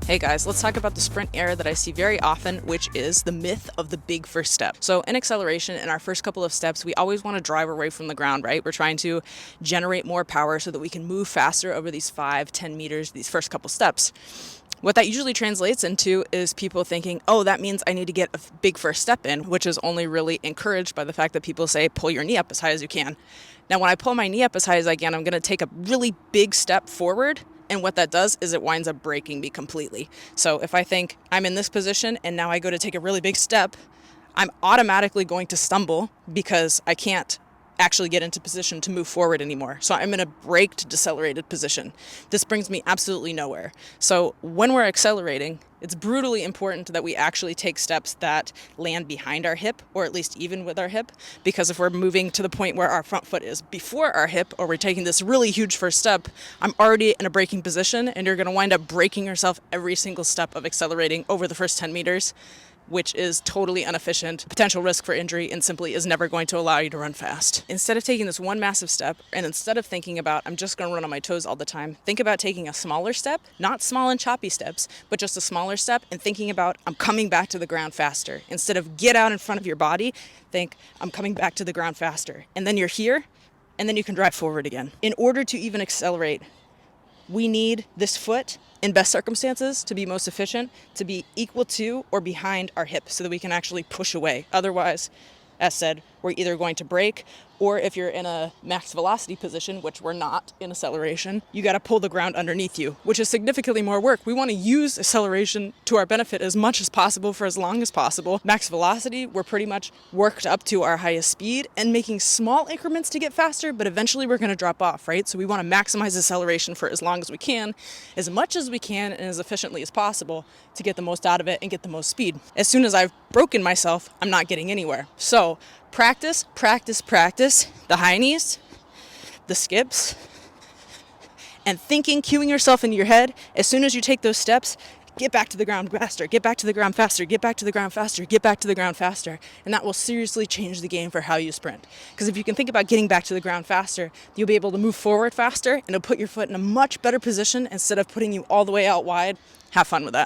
Hey guys, let's talk about the sprint error that I see very often, which is the myth of the big first step. So in acceleration, in our first couple of steps, we always want to drive away from the ground, right? We're trying to generate more power so that we can move faster over these 5-10 meters, these first couple steps. What that usually translates into is people thinking, oh, that means I need to get a big first step in, which is only really encouraged by the fact that people say, pull your knee up as high as you can. Now, when I pull my knee up as high as I can, I'm going to take a really big step forward. And what that does is it winds up breaking me completely. So if I think I'm in this position and now I go to take a really big step, I'm automatically going to stumble because I can't actually get into position to move forward anymore. So I'm in a braked, decelerated position. This brings me absolutely nowhere. So when we're accelerating, it's brutally important that we actually take steps that land behind our hip, or at least even with our hip, because if we're moving to the point where our front foot is before our hip, or we're taking this really huge first step, I'm already in a braking position, and you're going to wind up breaking yourself every single step of accelerating over the first 10 meters, which is totally inefficient, potential risk for injury, and simply is never going to allow you to run fast. Instead of taking this one massive step, and instead of thinking about, I'm just going to run on my toes all the time, think about taking a smaller step, not small and choppy steps, but just a smaller step, and thinking about, I'm coming back to the ground faster. Instead of get out in front of your body, think, I'm coming back to the ground faster. And then you're here, and then you can drive forward again. In order to even accelerate, we need this foot, in best circumstances, to be most efficient, to be equal to or behind our hip so that we can actually push away. Otherwise, as said, we're either going to brake, or if you're in a max velocity position, which we're not in acceleration, you got to pull the ground underneath you, which is significantly more work. We want to use acceleration to our benefit as much as possible for as long as possible. Max velocity, we're pretty much worked up to our highest speed and making small increments to get faster, but eventually we're going to drop off, right? So we want to maximize acceleration for as long as we can, as much as we can, and as efficiently as possible to get the most out of it and get the most speed. As soon as I've broken myself, I'm not getting anywhere. So practice the high knees, the skips, and thinking, cueing yourself into your head, as soon as you take those steps, get back to the ground faster, get back to the ground faster, get back to the ground faster, get back to the ground faster. And that will seriously change the game for how you sprint. Because if you can think about getting back to the ground faster, you'll be able to move forward faster, and it'll put your foot in a much better position instead of putting you all the way out wide. Have fun with that.